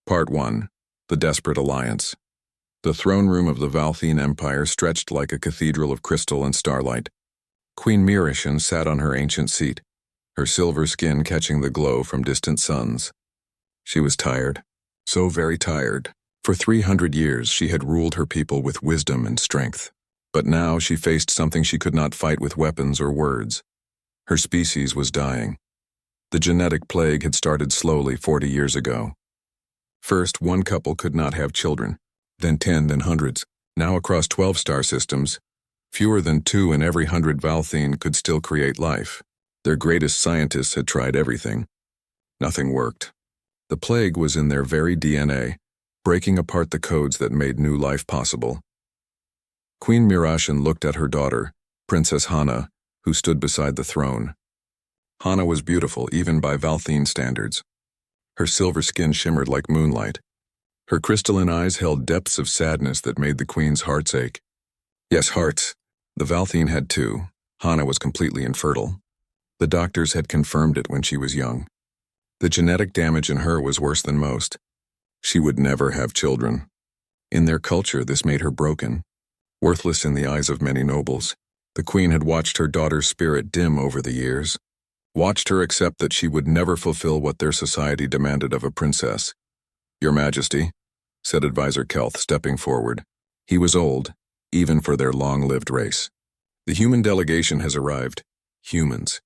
Part 1. The Desperate Alliance. The throne room of the Valthene Empire stretched like a cathedral of crystal and starlight. Queen Narration sat on her ancient seat, her silver skin catching the glow from distant suns. She was tired, so very tired. For 300 years she had ruled her people with wisdom and strength. But now she faced something she could not fight with weapons or words. Her species was dying. The genetic plague had started slowly 40 years ago. First, one couple could not have children, then 10, then hundreds. Now across 12 star systems, fewer than 2 in every 100 Valthene could still create life. Their greatest scientists had tried everything. Nothing worked. The plague was in their very DNA, breaking apart the codes that made new life possible. Queen Narration looked at her daughter, Princess Hana, who stood beside the throne. Hana was beautiful even by Valthene standards. Her silver skin shimmered like moonlight. Her crystalline eyes held depths of sadness that made the queen's hearts ache. Yes, hearts. The Valthene had two. Hana was completely infertile. The doctors had confirmed it when she was young. The genetic damage in her was worse than most. She would never have children. In their culture, this made her broken, worthless in the eyes of many nobles. The queen had watched her daughter's spirit dim over the years, watched her accept that she would never fulfill what their society demanded of a princess. "Your Majesty," said Advisor Kelth, stepping forward. He was old, even for their long-lived race. "The human delegation has arrived. Humans.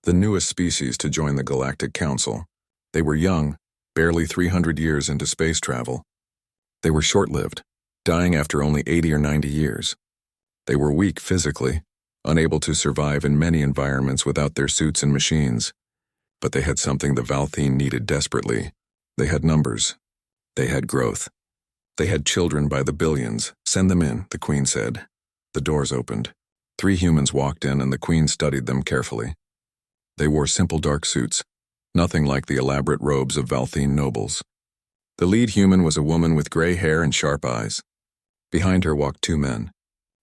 The newest species to join the Galactic Council. They were young, barely 300 years into space travel. They were short-lived, dying after only 80 or 90 years. They were weak physically, unable to survive in many environments without their suits and machines. But they had something the Valthene needed desperately. They had numbers. They had growth. They had children by the billions. "Send them in," the queen said. The doors opened. 3 humans walked in and the queen studied them carefully. They wore simple dark suits, nothing like the elaborate robes of Valthene nobles. The lead human was a woman with gray hair and sharp eyes. Behind her walked 2 men.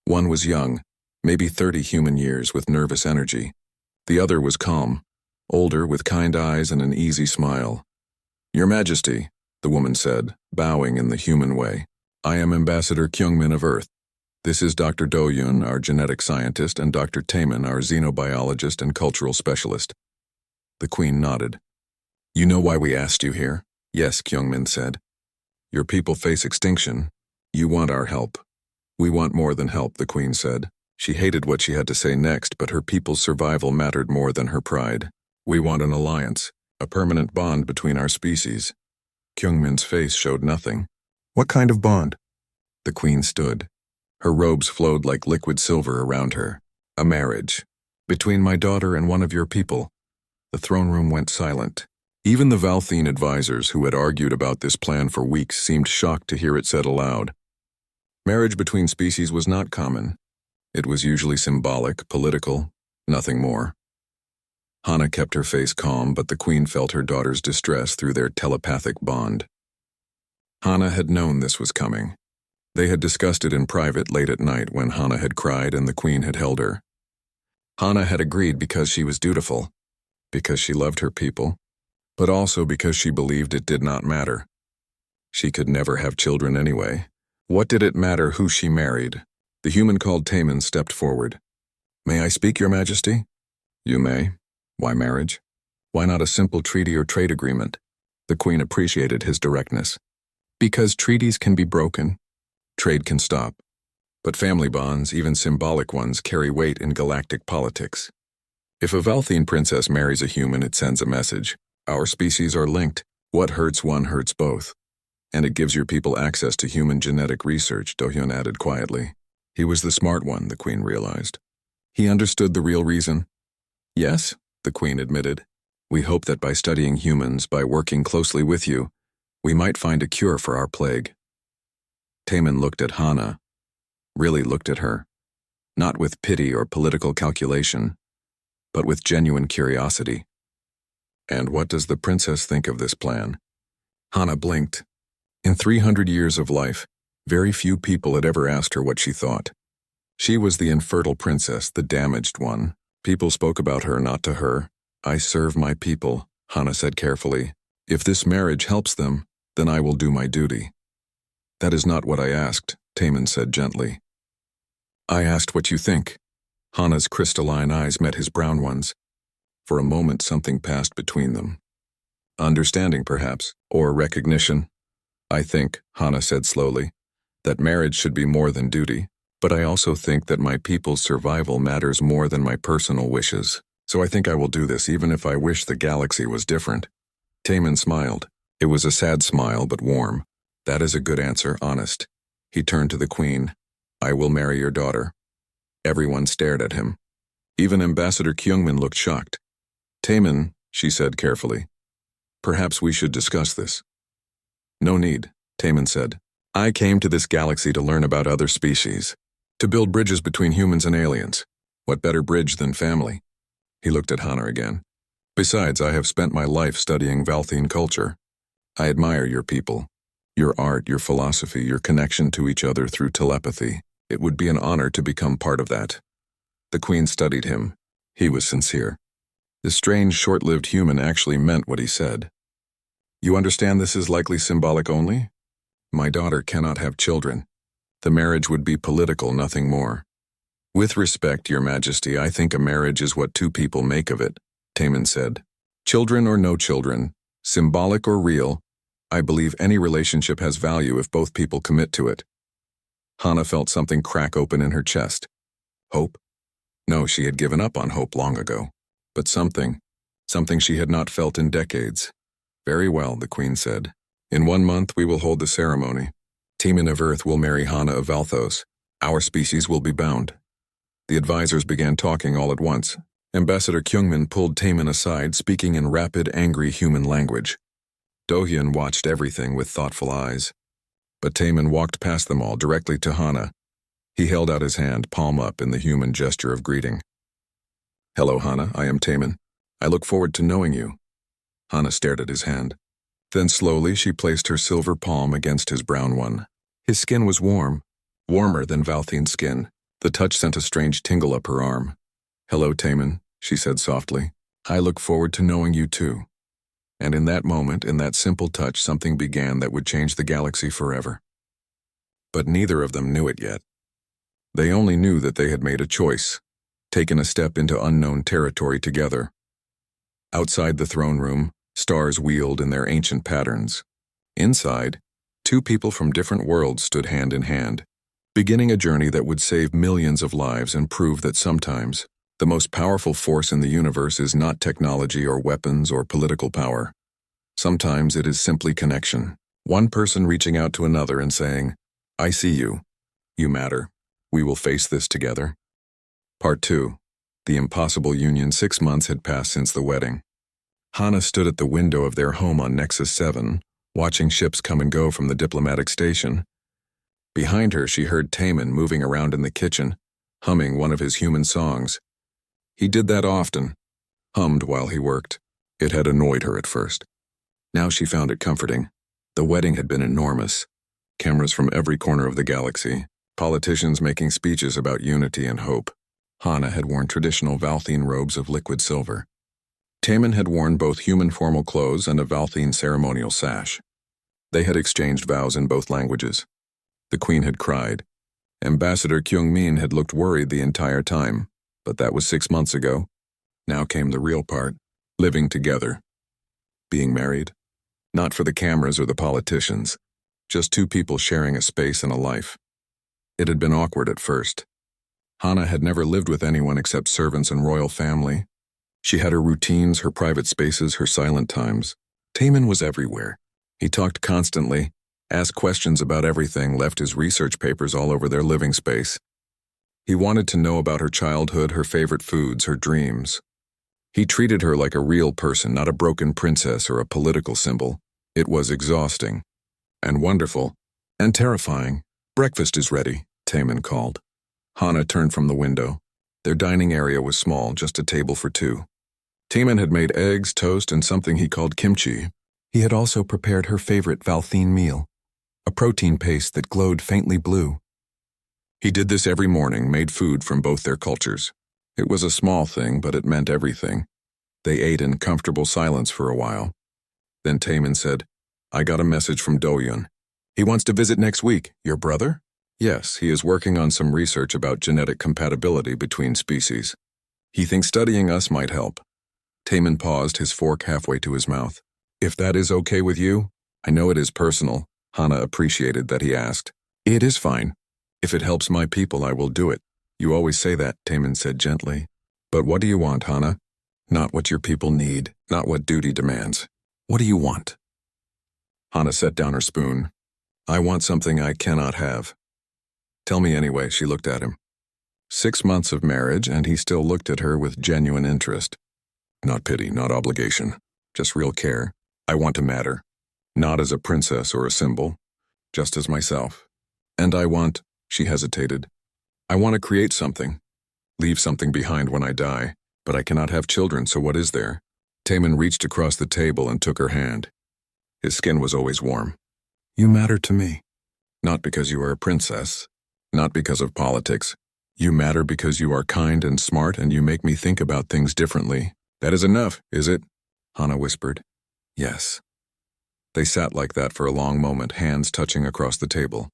One was young, maybe 30 human years, with nervous energy. The other was calm, older, with kind eyes and an easy smile. "Your Majesty," the woman said, bowing in the human way. "I am Ambassador Kyungmin of Earth. This is Dr. Do-Yun, our genetic scientist, and Dr. Taemin, our xenobiologist and cultural specialist." The queen nodded. "You know why we asked you here?" "Yes," Kyungmin said. "Your people face extinction. You want our help." "We want more than help," the queen said. She hated what she had to say next, but her people's survival mattered more than her pride. "We want an alliance, a permanent bond between our species." Kyungmin's face showed nothing. "What kind of bond?" The queen stood. Her robes flowed like liquid silver around her. "A marriage. Between my daughter and one of your people." The throne room went silent. Even the Valthene advisors who had argued about this plan for weeks seemed shocked to hear it said aloud. Marriage between species was not common. It was usually symbolic, political, nothing more. Hana kept her face calm, but the queen felt her daughter's distress through their telepathic bond. Hana had known this was coming. They had discussed it in private late at night when Hana had cried and the queen had held her. Hana had agreed because she was dutiful, because she loved her people, but also because she believed it did not matter. She could never have children anyway. What did it matter who she married? The human called Taemin stepped forward. "May I speak, Your Majesty?" "You may. Why marriage? Why not a simple treaty or trade agreement?" The queen appreciated his directness. "Because treaties can be broken. Trade can stop. But family bonds, even symbolic ones, carry weight in galactic politics. If a Valthene princess marries a human, it sends a message. Our species are linked. What hurts one hurts both. And it gives your people access to human genetic research," Do-Hyun added quietly. He was the smart one, the queen realized. He understood the real reason. "Yes," the queen admitted. "We hope that by studying humans, by working closely with you, we might find a cure for our plague." Taemin looked at Hana, really looked at her, not with pity or political calculation, but with genuine curiosity. "And what does the princess think of this plan?" Hana blinked. In 300 years of life, very few people had ever asked her what she thought. She was the infertile princess, the damaged one. People spoke about her, not to her. "I serve my people," Hana said carefully. "If this marriage helps them, Then I will do my duty. That is not what I asked, Taman said gently. I asked what you think. Hana's crystalline eyes met his brown ones. For a moment something passed between them. Understanding, perhaps, or recognition. I think, Hana said slowly, that marriage should be more than duty, but I also think that my people's survival matters more than my personal wishes. So I think I will do this even if I wish the galaxy was different. Taman smiled. It was a sad smile, but warm. That is a good answer, honest. He turned to the queen. I will marry your daughter. Everyone stared at him. Even Ambassador Kyungmin looked shocked. Taman, she said carefully. Perhaps we should discuss this. No need, Taman said. I came to this galaxy to learn about other species, to build bridges between humans and aliens. What better bridge than family? He looked at Hana again. Besides, I have spent my life studying Valthine culture. I admire your people, your art, your philosophy, your connection to each other through telepathy. It would be an honor to become part of that. The queen studied him. He was sincere. The strange, short-lived human actually meant what he said. You understand this is likely symbolic only? My daughter cannot have children. The marriage would be political, nothing more. With respect, Your Majesty, I think a marriage is what two people make of it, Taman said. Children or no children, symbolic or real, I believe any relationship has value if both people commit to it. Hana felt something crack open in her chest. Hope? No, she had given up on hope long ago. But something she had not felt in decades. Very well, the queen said. In 1 month we will hold the ceremony. Taman of Earth will marry Hana of Valthos. Our species will be bound. The advisors began talking all at once. Ambassador Kyungmin pulled Taman aside, speaking in rapid, angry human language. Dohyun watched everything with thoughtful eyes. But Taman walked past them all directly to Hana. He held out his hand, palm up, in the human gesture of greeting. Hello, Hana, I am Taman. I look forward to knowing you. Hana stared at his hand. Then slowly she placed her silver palm against his brown one. His skin was warm, warmer than Valthine's skin. The touch sent a strange tingle up her arm. Hello, Taman, she said softly. I look forward to knowing you too. And in that moment, in that simple touch, something began that would change the galaxy forever. But neither of them knew it yet. They only knew that they had made a choice, taken a step into unknown territory together. Outside the throne room, stars wheeled in their ancient patterns. Inside, two people from different worlds stood hand in hand, beginning a journey that would save millions of lives and prove that sometimes the most powerful force in the universe is not technology or weapons or political power. Sometimes it is simply connection. One person reaching out to another and saying, I see you. You matter. We will face this together. Part 2. The impossible union. 6 months had passed since the wedding. Hana stood at the window of their home on Nexus 7, watching ships come and go from the diplomatic station. Behind her, she heard Taman moving around in the kitchen, humming one of his human songs. He did that often, hummed while he worked. It had annoyed her at first. Now she found it comforting. The wedding had been enormous. Cameras from every corner of the galaxy, politicians making speeches about unity and hope. Hana had worn traditional Valthine robes of liquid silver. Taman had worn both human formal clothes and a Valthine ceremonial sash. They had exchanged vows in both languages. The queen had cried. Ambassador Kyungmin had looked worried the entire time, but that was 6 months ago. Now came the real part, living together. Being married. Not for the cameras or the politicians, just two people sharing a space and a life. It had been awkward at first. Hana had never lived with anyone except servants and royal family. She had her routines, her private spaces, her silent times. Taman was everywhere. He talked constantly, asked questions about everything, left his research papers all over their living space. He wanted to know about her childhood, her favorite foods, her dreams. He treated her like a real person, not a broken princess or a political symbol. It was exhausting, and wonderful, and terrifying. Breakfast is ready, Taman called. Hana turned from the window. Their dining area was small, just a table for two. Taman had made eggs, toast, and something he called kimchi. He had also prepared her favorite Valthine meal, a protein paste that glowed faintly blue. He did this every morning, made food from both their cultures. It was a small thing, but it meant everything. They ate in comfortable silence for a while. Then Taman said, I got a message from Doyun. He wants to visit next week. Your brother? Yes, he is working on some research about genetic compatibility between species. He thinks studying us might help. Taemin paused, his fork halfway to his mouth. If that is okay with you? I know it is personal. Hana appreciated that he asked. It is fine. If it helps my people, I will do it. You always say that, Taemin said gently. But what do you want, Hana? Not what your people need, not what duty demands. What do you want? Hana set down her spoon. I want something I cannot have. Tell me anyway, she looked at him. 6 months of marriage, and he still looked at her with genuine interest. Not pity, not obligation, just real care. I want to matter. Not as a princess or a symbol, just as myself. And I want, she hesitated. I want to create something, leave something behind when I die, but I cannot have children, so what is there? Taemin reached across the table and took her hand. His skin was always warm. You matter to me. Not because you are a princess, not because of politics. You matter because you are kind and smart and you make me think about things differently. That is enough, is it? Hana whispered. Yes. They sat like that for a long moment, hands touching across the table.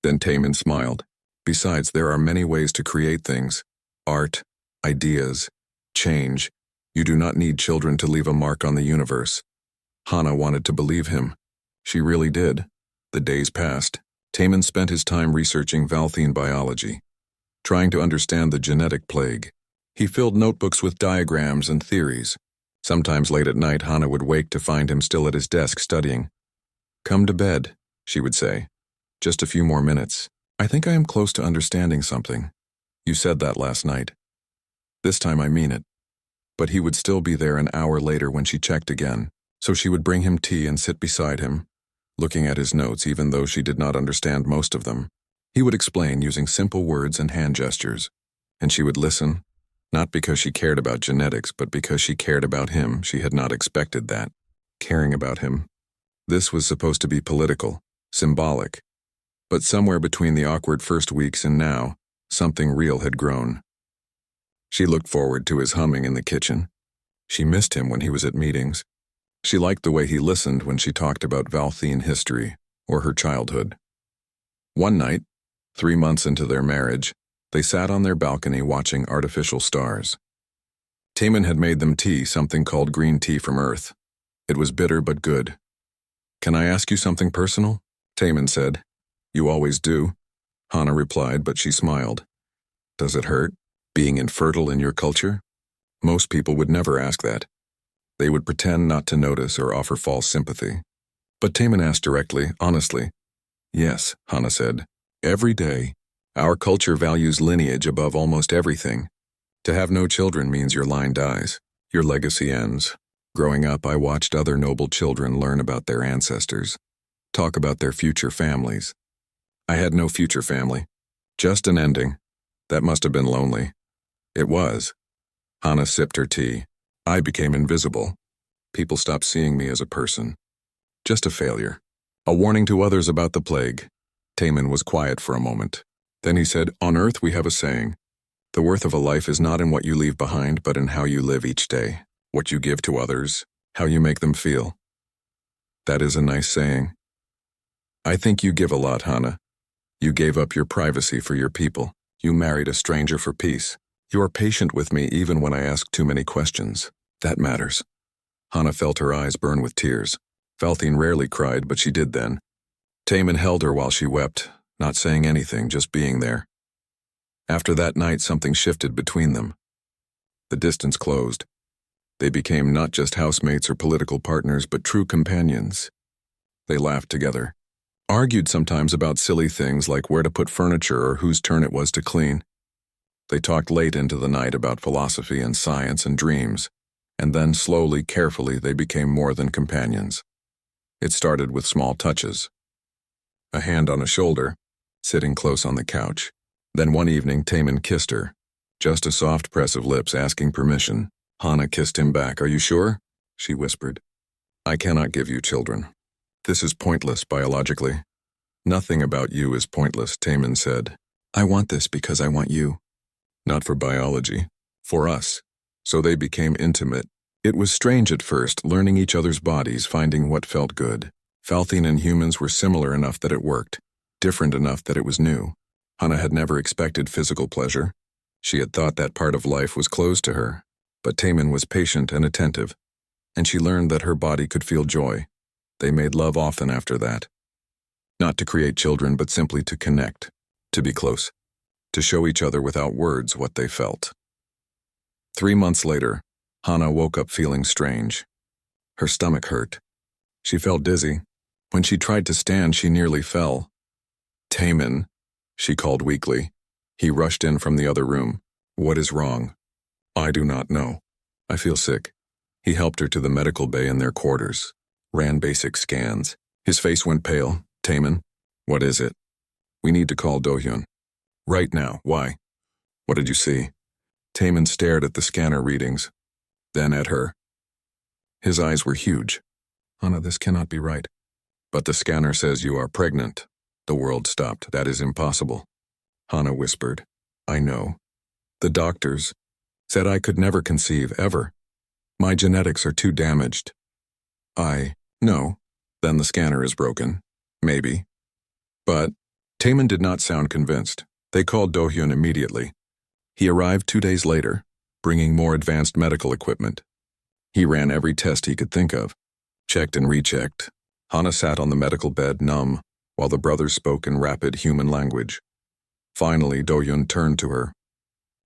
Then Taemin smiled. Besides, there are many ways to create things. Art, ideas, change. You do not need children to leave a mark on the universe. Hana wanted to believe him. She really did. The days passed. Taemin spent his time researching Valthine biology, trying to understand the genetic plague. He filled notebooks with diagrams and theories. Sometimes late at night, Hana would wake to find him still at his desk studying. Come to bed, she would say. Just a few more minutes. I think I am close to understanding something. You said that last night. This time I mean it. But he would still be there an hour later when she checked again, so she would bring him tea and sit beside him, looking at his notes even though she did not understand most of them. He would explain using simple words and hand gestures, and she would listen, not because she cared about genetics, but because she cared about him. She had not expected that. Caring about him. This was supposed to be political, symbolic. But somewhere between the awkward first weeks and now, something real had grown. She looked forward to his humming in the kitchen. She missed him when he was at meetings. She liked the way he listened when she talked about Valthine history or her childhood. One night, 3 months into their marriage, they sat on their balcony watching artificial stars. Taemin had made them tea, something called green tea from Earth. It was bitter but good. Can I ask you something personal? Taemin said. You always do, Hana replied, but she smiled. Does it hurt, being infertile in your culture? Most people would never ask that. They would pretend not to notice or offer false sympathy. But Taemin asked directly, honestly. Yes, Hana said. Every day, our culture values lineage above almost everything. To have no children means your line dies, your legacy ends. Growing up, I watched other noble children learn about their ancestors, talk about their future families. I had no future family, just an ending. That must have been lonely. It was. Hana sipped her tea. I became invisible. People stopped seeing me as a person. Just a failure. A warning to others about the plague. Taemin was quiet for a moment. Then he said, on Earth we have a saying. The worth of a life is not in what you leave behind, but in how you live each day, what you give to others, how you make them feel. That is a nice saying. I think you give a lot, Hana. You gave up your privacy for your people. You married a stranger for peace. You are patient with me even when I ask too many questions. That matters. Hana felt her eyes burn with tears. Valthine rarely cried, but she did then. Taemin held her while she wept, not saying anything, just being there. After that night, something shifted between them. The distance closed. They became not just housemates or political partners, but true companions. They laughed together. Argued sometimes about silly things like where to put furniture or whose turn it was to clean. They talked late into the night about philosophy and science and dreams, and then slowly, carefully, they became more than companions. It started with small touches. A hand on a shoulder, sitting close on the couch. Then one evening, Taemin kissed her. Just a soft press of lips asking permission. Hana kissed him back. Are you sure? She whispered. I cannot give you children. This is pointless biologically. Nothing about you is pointless, Taemin said. I want this because I want you. Not for biology. For us. So they became intimate. It was strange at first, learning each other's bodies, finding what felt good. Falthine and humans were similar enough that it worked, different enough that it was new. Hana had never expected physical pleasure. She had thought that part of life was closed to her, but Taman was patient and attentive, and she learned that her body could feel joy. They made love often after that. Not to create children, but simply to connect, to be close, to show each other without words what they felt. 3 months later, Hana woke up feeling strange. Her stomach hurt. She felt dizzy. When she tried to stand, she nearly fell. "Taman," she called weakly. He rushed in from the other room. "What is wrong?" "I do not know. I feel sick." He helped her to the medical bay in their quarters, ran basic scans. His face went pale. "Taman, what is it?" "We need to call Do-hyun." "Right now. Why?" "What did you see?" Taman stared at the scanner readings, then at her. His eyes were huge. "Hana, this cannot be right." "But the scanner says you are pregnant." The world stopped. "That is impossible." Hana whispered, "I know. The doctors said I could never conceive, ever. My genetics are too damaged." "I know. Then the scanner is broken. Maybe." But Taman did not sound convinced. They called Do-hyun immediately. He arrived 2 days later, bringing more advanced medical equipment. He ran every test he could think of, checked and rechecked. Hana sat on the medical bed, numb, while the brothers spoke in rapid human language. Finally, Do-hyun turned to her.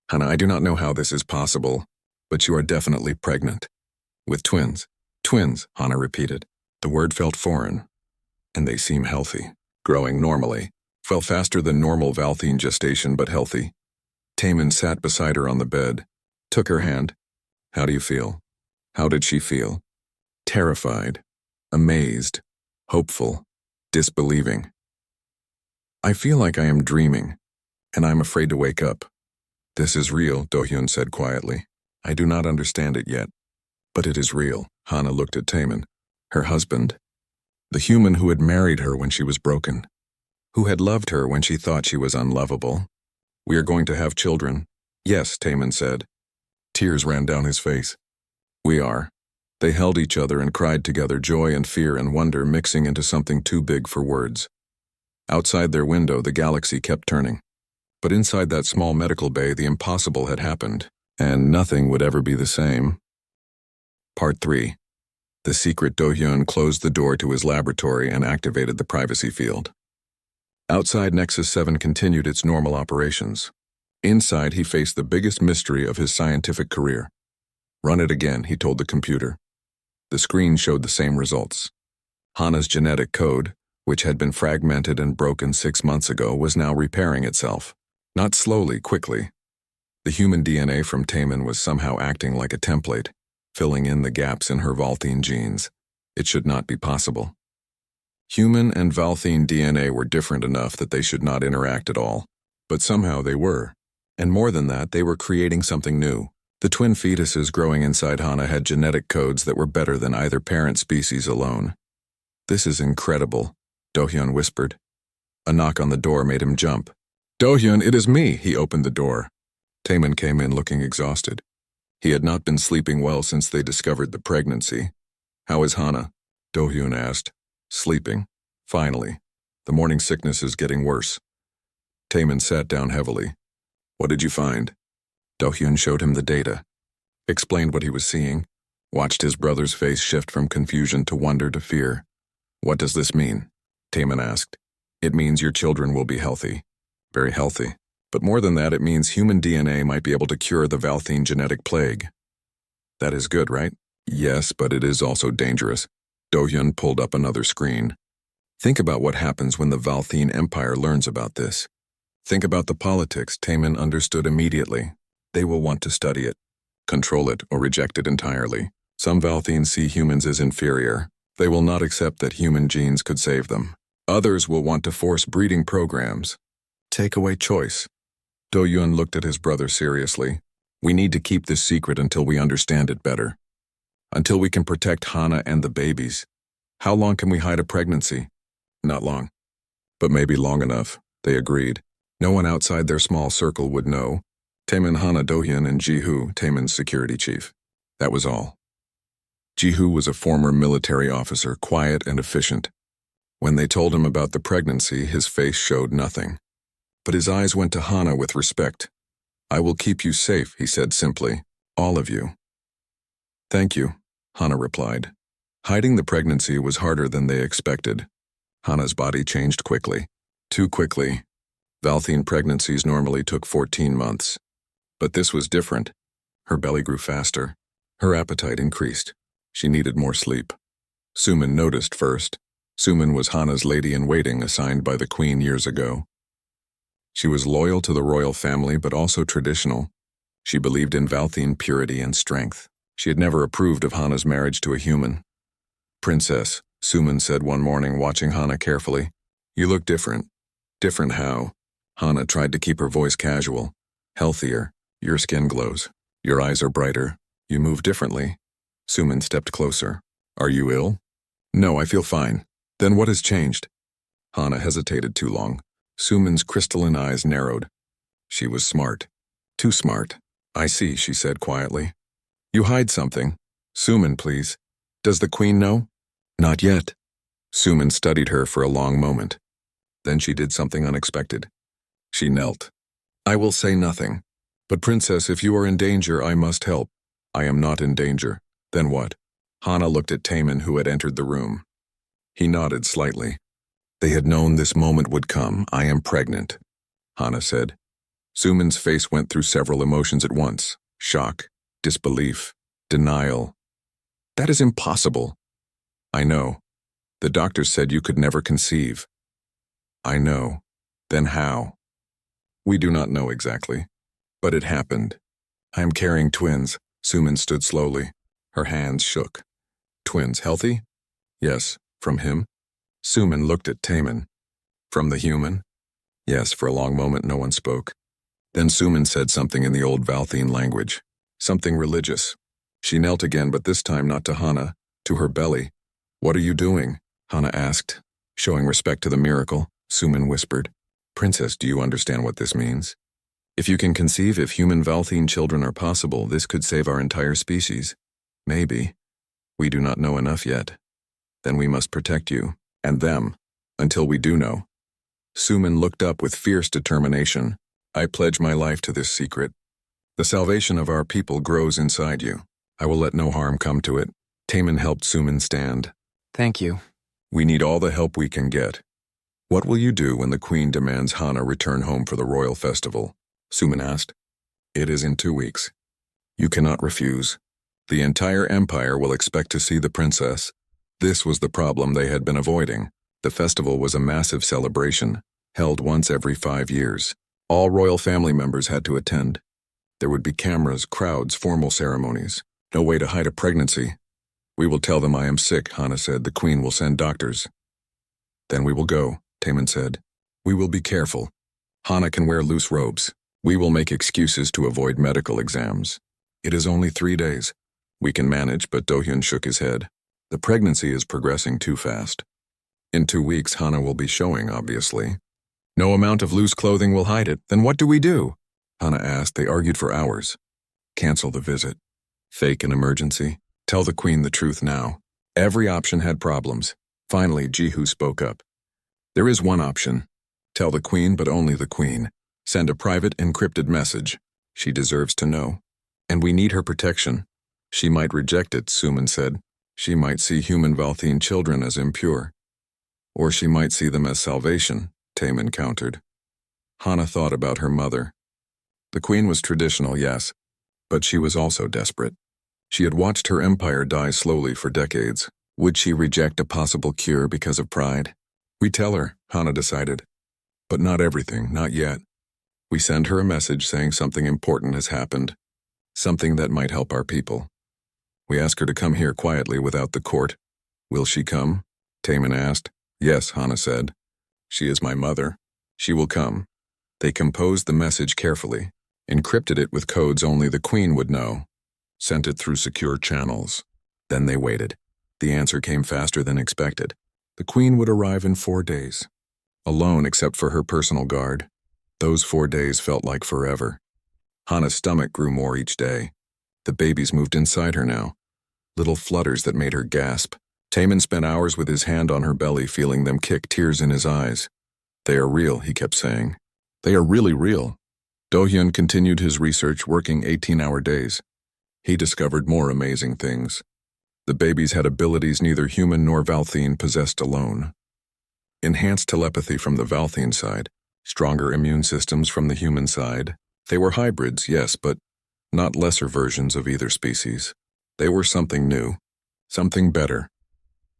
"Hana, I do not know how this is possible, but you are definitely pregnant. With twins." "Twins," Hana repeated. The word felt foreign. "And they seem healthy, growing normally. Fell faster than normal Valthine gestation, but healthy." Taman sat beside her on the bed, took her hand. "How do you feel?" How did she feel? Terrified, amazed, hopeful, disbelieving. "I feel like I am dreaming, and I'm afraid to wake up." "This is real," Do-hyun said quietly. "I do not understand it yet, but it is real." Hana looked at Taman, her husband, the human who had married her when she was broken, who had loved her when she thought she was unlovable. "We are going to have children." "Yes," Taman said. Tears ran down his face. "We are." They held each other and cried together, joy and fear and wonder mixing into something too big for words. Outside their window, the galaxy kept turning. But inside that small medical bay, the impossible had happened, and nothing would ever be the same. Part 3. The secret Do-hyun closed the door to his laboratory and activated the privacy field. Outside, Nexus 7 continued its normal operations. Inside, he faced the biggest mystery of his scientific career. "Run it again," he told the computer. The screen showed the same results. Hana's genetic code, which had been fragmented and broken 6 months ago, was now repairing itself. Not slowly, quickly. The human DNA from Taman was somehow acting like a template, filling in the gaps in her Valthine genes. It should not be possible. Human and Valthine DNA were different enough that they should not interact at all, but somehow they were. And more than that, they were creating something new. The twin fetuses growing inside Hana had genetic codes that were better than either parent species alone. "This is incredible," Do-hyun whispered. A knock on the door made him jump. "Do-hyun, it is me!" He opened the door. Taman came in looking exhausted. He had not been sleeping well since they discovered the pregnancy. "How is Hana?" Do-hyun asked. "Sleeping. Finally. The morning sickness is getting worse." Taman sat down heavily. "What did you find?" Do-hyun showed him the data, explained what he was seeing, watched his brother's face shift from confusion to wonder to fear. "What does this mean?" Taman asked. "It means your children will be healthy. Very healthy. But more than that, it means human DNA might be able to cure the Valthine genetic plague." "That is good, right?" "Yes, but it is also dangerous." Do-hyun pulled up another screen. "Think about what happens when the Valthine Empire learns about this. Think about the politics." Taman understood immediately. They will want to study it, control it, or reject it entirely. Some Valthines see humans as inferior. They will not accept that human genes could save them. Others will want to force breeding programs. Take away choice. Do-hyun looked at his brother seriously. "We need to keep this secret until we understand it better. Until we can protect Hana and the babies. How long can we hide a pregnancy?" "Not long. But maybe long enough," they agreed. No one outside their small circle would know. Taman, Hana, Do-hyun, and Ji-hoo, Taman's security chief. That was all. Ji-hoo was a former military officer, quiet and efficient. When they told him about the pregnancy, his face showed nothing. But his eyes went to Hana with respect. "I will keep you safe," he said simply. "All of you." "Thank you," Hana replied. Hiding the pregnancy was harder than they expected. Hana's body changed quickly. Too quickly. Valthine pregnancies normally took 14 months. But this was different. Her belly grew faster. Her appetite increased. She needed more sleep. Suman noticed first. Suman was Hana's lady-in-waiting assigned by the queen years ago. She was loyal to the royal family but also traditional. She believed in Valthine purity and strength. She had never approved of Hana's marriage to a human. "Princess," Suman said one morning, watching Hana carefully. "You look different." "Different how?" Hana tried to keep her voice casual. "Healthier. Your skin glows. Your eyes are brighter. You move differently." Suman stepped closer. "Are you ill?" "No, I feel fine." "Then what has changed?" Hana hesitated too long. Suman's crystalline eyes narrowed. She was smart. Too smart. "I see," she said quietly. "You hide something." "Suman, please. Does the queen know?" "Not yet." Suman studied her for a long moment. Then she did something unexpected. She knelt. "I will say nothing. But princess, if you are in danger, I must help." "I am not in danger." "Then what?" Hana looked at Taman, who had entered the room. He nodded slightly. "They had known this moment would come. I am pregnant," Hana said. Suman's face went through several emotions at once. Shock, disbelief, denial. "That is impossible." "I know. The doctors said you could never conceive." "I know. Then how?" "We do not know exactly. But it happened. I am carrying twins." Suman stood slowly. Her hands shook. "Twins, healthy?" "Yes." "From him?" Suman looked at Taman. "From the human?" "Yes." For a long moment no one spoke. Then Suman said something in the old Valthine language. Something religious. She knelt again, but this time not to Hana, to her belly. "What are you doing?" Hana asked. Showing respect to the miracle, Suman whispered, "Princess, do you understand what this means? If you can conceive if human Valthine children are possible, this could save our entire species. Maybe. We do not know enough yet. Then we must protect you, and them, until we do know." Suman looked up with fierce determination. "I pledge my life to this secret. The salvation of our people grows inside you. I will let no harm come to it." Taman helped Suman stand. "Thank you." "We need all the help we can get. What will you do when the queen demands Hana return home for the royal festival?" Suman asked. "It is in 2 weeks. You cannot refuse. The entire empire will expect to see the princess." This was the problem they had been avoiding. The festival was a massive celebration, held once every 5 years. All royal family members had to attend. There would be cameras, crowds, formal ceremonies. No way to hide a pregnancy. "We will tell them I am sick," Hana said. "The queen will send doctors." "Then we will go," Taman said. "We will be careful. Hana can wear loose robes. We will make excuses to avoid medical exams. It is only 3 days. We can manage," but Dohyun shook his head. "The pregnancy is progressing too fast. In 2 weeks, Hana will be showing, obviously. No amount of loose clothing will hide it. Then what do we do?" Hana asked. They argued for hours. Cancel the visit. Fake an emergency. Tell the queen the truth now. Every option had problems. Finally, Jihu spoke up. "There is one option. Tell the queen, but only the queen. Send a private, encrypted message. She deserves to know. And we need her protection." "She might reject it," Suman said. "She might see human Valthine children as impure. Or she might see them as salvation," Taman countered. Hana thought about her mother. The queen was traditional, yes, but she was also desperate. She had watched her empire die slowly for decades. Would she reject a possible cure because of pride? "We tell her," Hana decided. "But not everything, not yet. We send her a message saying something important has happened, something that might help our people. We ask her to come here quietly without the court. Will she come?" Taman asked. "Yes," Hana said. "She is my mother. She will come." They composed the message carefully, encrypted it with codes only the queen would know, sent it through secure channels. Then they waited. The answer came faster than expected. The queen would arrive in 4 days, alone except for her personal guard. Those 4 days felt like forever. Hana's stomach grew more each day. The babies moved inside her now, little flutters that made her gasp. Taman spent hours with his hand on her belly, feeling them kick, tears in his eyes. They are real, he kept saying. They are really real. Do-hyun continued his research, working 18-hour days. He discovered more amazing things. The babies had abilities neither human nor Valthine possessed alone. Enhanced telepathy from the Valthine side, stronger immune systems from the human side. They were hybrids, yes, but not lesser versions of either species. They were something new, something better.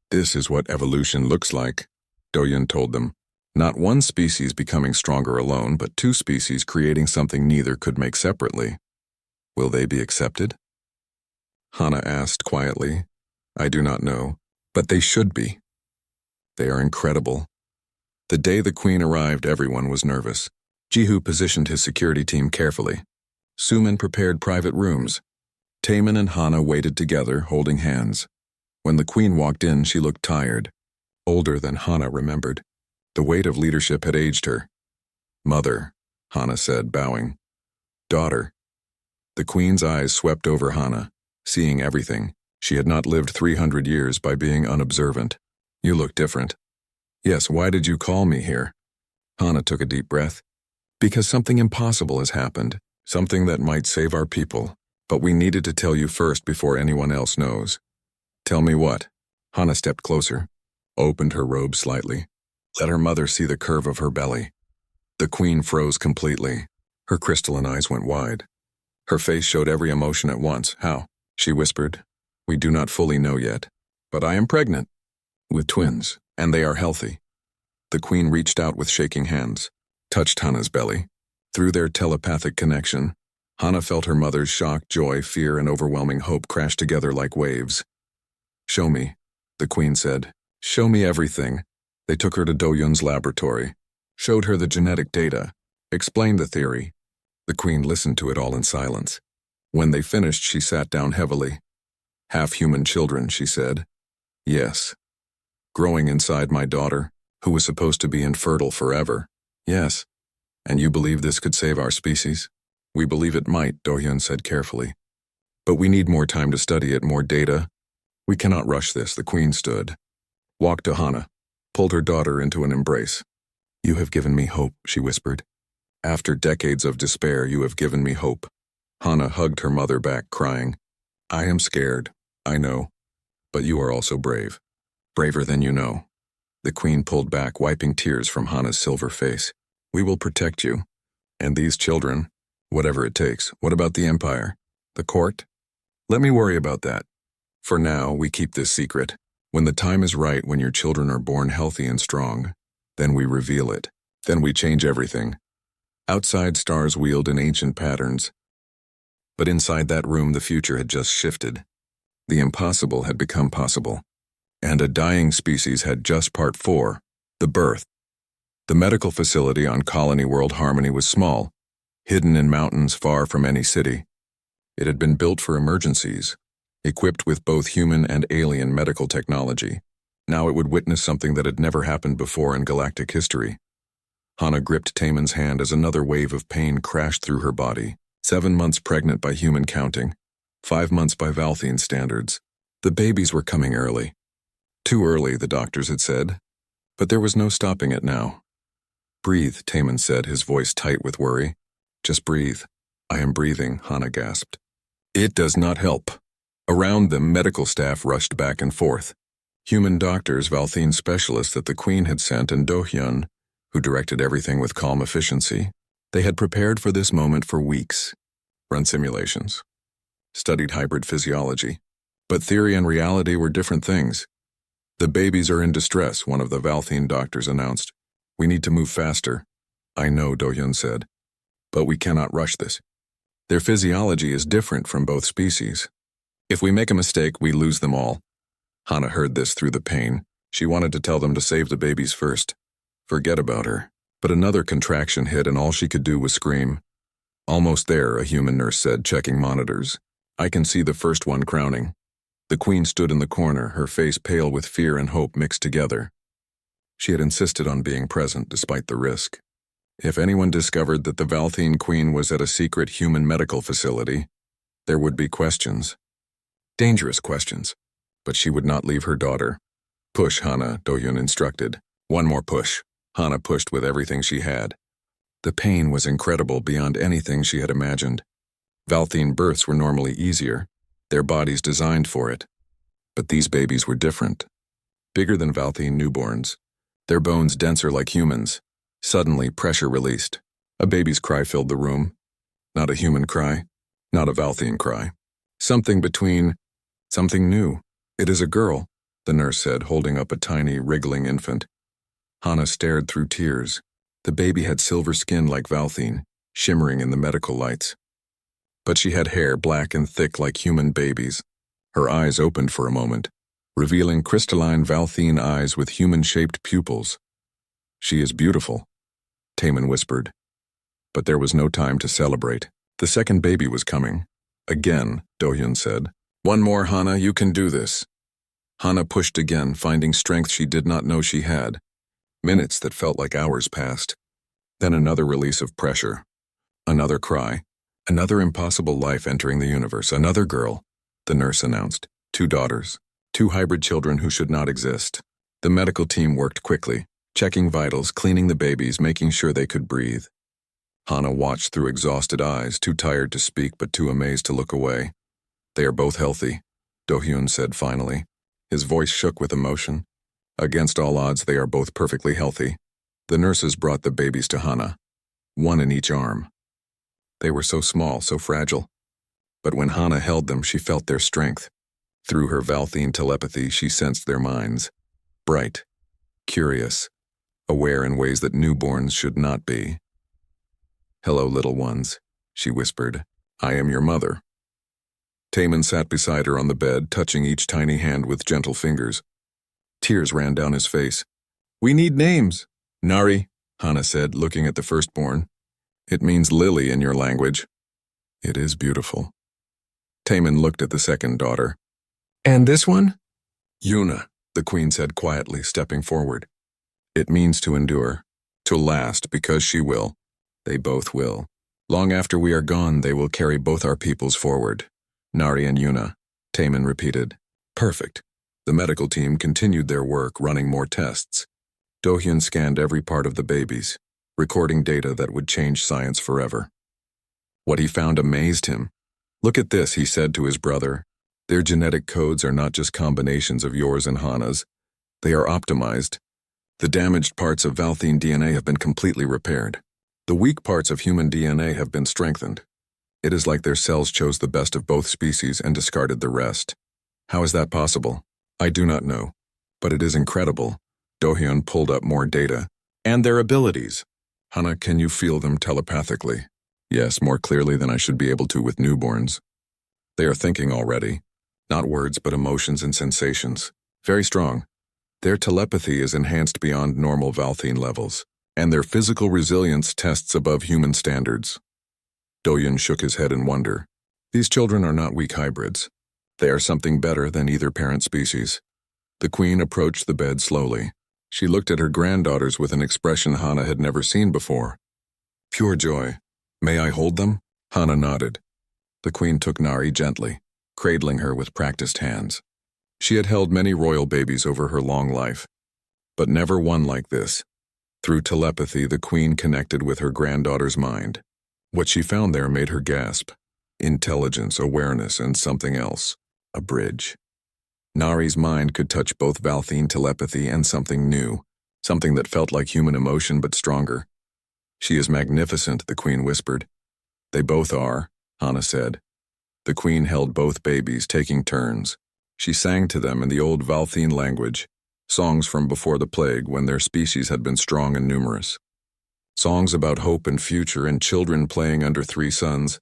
This is what evolution looks like, Do-hyun told them. Not one species becoming stronger alone, but two species creating something neither could make separately. Will they be accepted? Hana asked quietly. I do not know, but they should be. They are incredible. The day the Queen arrived, everyone was nervous. Jihu positioned his security team carefully. Suman prepared private rooms. Taman and Hana waited together, holding hands. When the Queen walked in, she looked tired, older than Hana remembered. The weight of leadership had aged her. Mother, Hana said, bowing. Daughter. The Queen's eyes swept over Hana, seeing everything. She had not lived 300 years by being unobservant. You look different. Yes, why did you call me here? Hana took a deep breath. Because something impossible has happened, something that might save our people. But we needed to tell you first before anyone else knows. Tell me what? Hana stepped closer, opened her robe slightly, let her mother see the curve of her belly. The Queen froze completely. Her crystalline eyes went wide. Her face showed every emotion at once. How? She whispered. We do not fully know yet, but I am pregnant. With twins, and they are healthy. The Queen reached out with shaking hands, touched Hana's belly. Through their telepathic connection, Hana felt her mother's shock, joy, fear, and overwhelming hope crash together like waves. Show me, the Queen said. Show me everything. They took her to Do-hyun's laboratory, showed her the genetic data, explained the theory. The Queen listened to it all in silence. When they finished, she sat down heavily. Half-human children, she said. Yes. Growing inside my daughter, who was supposed to be infertile forever. Yes. And you believe this could save our species? We believe it might, Do-hyun said carefully. But we need more time to study it, more data. We cannot rush this, the Queen stood. Walked to Hana, pulled her daughter into an embrace. You have given me hope, she whispered. After decades of despair, you have given me hope. Hana hugged her mother back, crying. I am scared, I know. But you are also brave. Braver than you know. The Queen pulled back, wiping tears from Hana's silver face. We will protect you. And these children, whatever it takes. What about the Empire? The court? Let me worry about that. For now, we keep this secret. When the time is right, when your children are born healthy and strong, then we reveal it. Then we change everything. Outside, stars wheeled in ancient patterns. But inside that room, the future had just shifted. The impossible had become possible. And a dying species had just part 4, the birth. The medical facility on Colony World Harmony was small, hidden in mountains far from any city. It had been built for emergencies, equipped with both human and alien medical technology. Now it would witness something that had never happened before in galactic history. Hana gripped Taman's hand as another wave of pain crashed through her body. 7 months pregnant by human counting, 5 months by Valthine standards. The babies were coming early. Too early, the doctors had said. But there was no stopping it now. Breathe, Taman said, his voice tight with worry. Just breathe. I am breathing, Hana gasped. It does not help. Around them, medical staff rushed back and forth. Human doctors, Valthine specialists that the Queen had sent, and Do-hyun, who directed everything with calm efficiency. They had prepared for this moment for weeks. Run simulations. Studied hybrid physiology. But theory and reality were different things. The babies are in distress, one of the Valthine doctors announced. We need to move faster. I know, Do-hyun said. But we cannot rush this. Their physiology is different from both species. If we make a mistake, we lose them all. Hana heard this through the pain. She wanted to tell them to save the babies first. Forget about her. But another contraction hit and all she could do was scream. Almost there, a human nurse said, checking monitors. I can see the first one crowning. The Queen stood in the corner, her face pale with fear and hope mixed together. She had insisted on being present despite the risk. If anyone discovered that the Valthine Queen was at a secret human medical facility, there would be questions. Dangerous questions. but she would not leave her daughter. Push, Hana, Do-hyun instructed. One more push. Hana pushed with everything she had. The pain was incredible beyond anything she had imagined. Valthine births were normally easier, their bodies designed for it. But these babies were different. Bigger than Valthine newborns, their bones denser like humans. Suddenly, pressure released. A baby's cry filled the room. Not a human cry, not a Valthine cry. Something between, something new. It is a girl, the nurse said, holding up a tiny, wriggling infant. Hana stared through tears. The baby had silver skin like Valthine, shimmering in the medical lights. But she had hair black and thick like human babies. Her eyes opened for a moment, revealing crystalline Valthine eyes with human-shaped pupils. She is beautiful, Taemin whispered. But there was no time to celebrate. The second baby was coming. Again, Do-hyun said. One more, Hana, you can do this. Hana pushed again, finding strength she did not know she had. Minutes that felt like hours passed. Then another release of pressure. Another cry. Another impossible life entering the universe. Another girl, the nurse announced. 2 daughters. 2 hybrid children who should not exist. The medical team worked quickly, checking vitals, cleaning the babies, making sure they could breathe. Hana watched through exhausted eyes, too tired to speak but too amazed to look away. They are both healthy, Do-hyun said finally. His voice shook with emotion. Against all odds, they are both perfectly healthy. The nurses brought the babies to Hana, 1 in each arm. They were so small, so fragile. But when Hana held them, she felt their strength. Through her Valthine telepathy, she sensed their minds. Bright, curious, aware in ways that newborns should not be. Hello, little ones, she whispered. I am your mother. Taemin sat beside her on the bed, touching each tiny hand with gentle fingers. Tears ran down his face. We need names. Nari, Hana said, looking at the firstborn. It means lily in your language. It is beautiful. Taemin looked at the second daughter. And this one? Yuna, the queen said quietly, stepping forward. It means to endure, to last, because she will. They both will. Long after we are gone, they will carry both our peoples forward. Nari and Yuna, Taemin repeated. Perfect. The medical team continued their work, running more tests. Do-hyun scanned every part of the babies, recording data that would change science forever. What he found amazed him. Look at this, he said to his brother. Their genetic codes are not just combinations of yours and Hana's. They are optimized. The damaged parts of Valthine DNA have been completely repaired. The weak parts of human DNA have been strengthened. It is like their cells chose the best of both species and discarded the rest. How is that possible? I do not know. But it is incredible. Do-hyun pulled up more data. And their abilities. Hana, can you feel them telepathically? Yes, more clearly than I should be able to with newborns. They are thinking already. Not words, but emotions and sensations. Very strong. Their telepathy is enhanced beyond normal Valthine levels, and their physical resilience tests above human standards. Do-hyun shook his head in wonder. These children are not weak hybrids. They are something better than either parent species. The queen approached the bed slowly. She looked at her granddaughters with an expression Hana had never seen before. Pure joy. May I hold them? Hana nodded. The queen took Nari gently, cradling her with practiced hands. She had held many royal babies over her long life, but never one like this. Through telepathy, the queen connected with her granddaughter's mind. What she found there made her gasp. Intelligence, awareness, and something else. A bridge. Nari's mind could touch both Valthine telepathy and something new, something that felt like human emotion but stronger. She is magnificent, the queen whispered. They both are, Hana said. The queen held both babies, taking turns. She sang to them in the old Valthine language, songs from before the plague when their species had been strong and numerous. Songs about hope and future and children playing under 3 suns.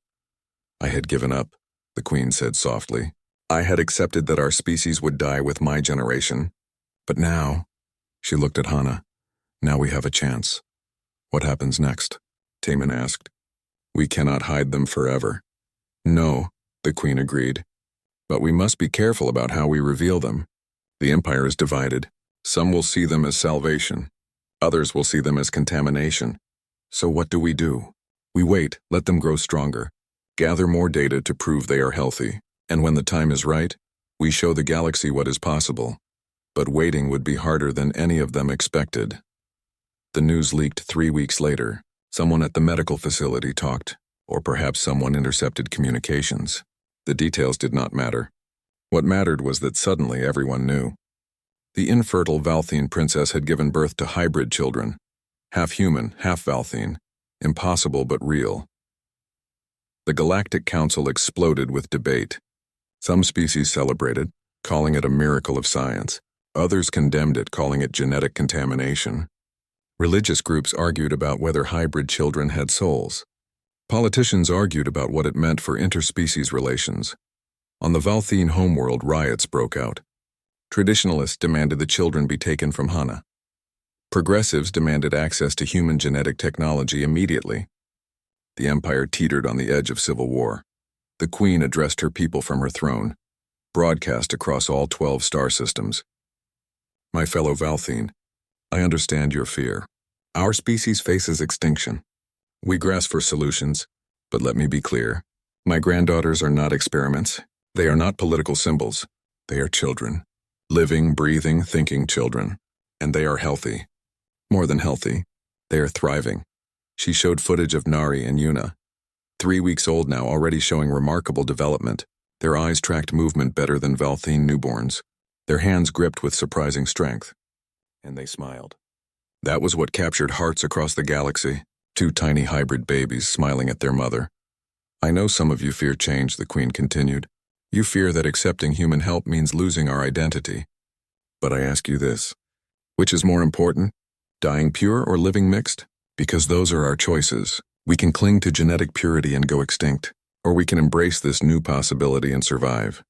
I had given up, the queen said softly. I had accepted that our species would die with my generation. But now, she looked at Hana, now we have a chance. What happens next? Taemin asked. We cannot hide them forever. No, the queen agreed. But we must be careful about how we reveal them. The empire is divided. Some will see them as salvation. Others will see them as contamination. So what do? We wait, let them grow stronger. Gather more data to prove they are healthy. And when the time is right, We show the galaxy what is possible, but waiting would be harder than any of them expected. The news leaked 3 weeks later. Someone at the medical facility talked, or perhaps someone intercepted communications. The details did not matter. What mattered was that suddenly everyone knew. The infertile Valthine princess had given birth to hybrid children, half human, half Valthine, impossible but real. The Galactic Council exploded with debate. Some species celebrated, calling it a miracle of science. Others condemned it, calling it genetic contamination. Religious groups argued about whether hybrid children had souls. Politicians argued about what it meant for interspecies relations. On the Valthine homeworld, riots broke out. Traditionalists demanded the children be taken from Hana. Progressives demanded access to human genetic technology immediately. The Empire teetered on the edge of civil war. The Queen addressed her people from her throne, broadcast across all 12 star systems. My fellow Valthine, I understand your fear. Our species faces extinction. We grasp for solutions, but let me be clear. My granddaughters are not experiments. They are not political symbols. They are children. Living, breathing, thinking children. And they are healthy. More than healthy. They are thriving. She showed footage of Nari and Yuna. 3 weeks old now, already showing remarkable development. Their eyes tracked movement better than Valthine newborns. Their hands gripped with surprising strength. And they smiled. That was what captured hearts across the galaxy. 2 tiny hybrid babies smiling at their mother. I know some of you fear change, the Queen continued. You fear that accepting human help means losing our identity. But I ask you this. Which is more important? Dying pure or living mixed? Because those are our choices. We can cling to genetic purity and go extinct, or we can embrace this new possibility and survive.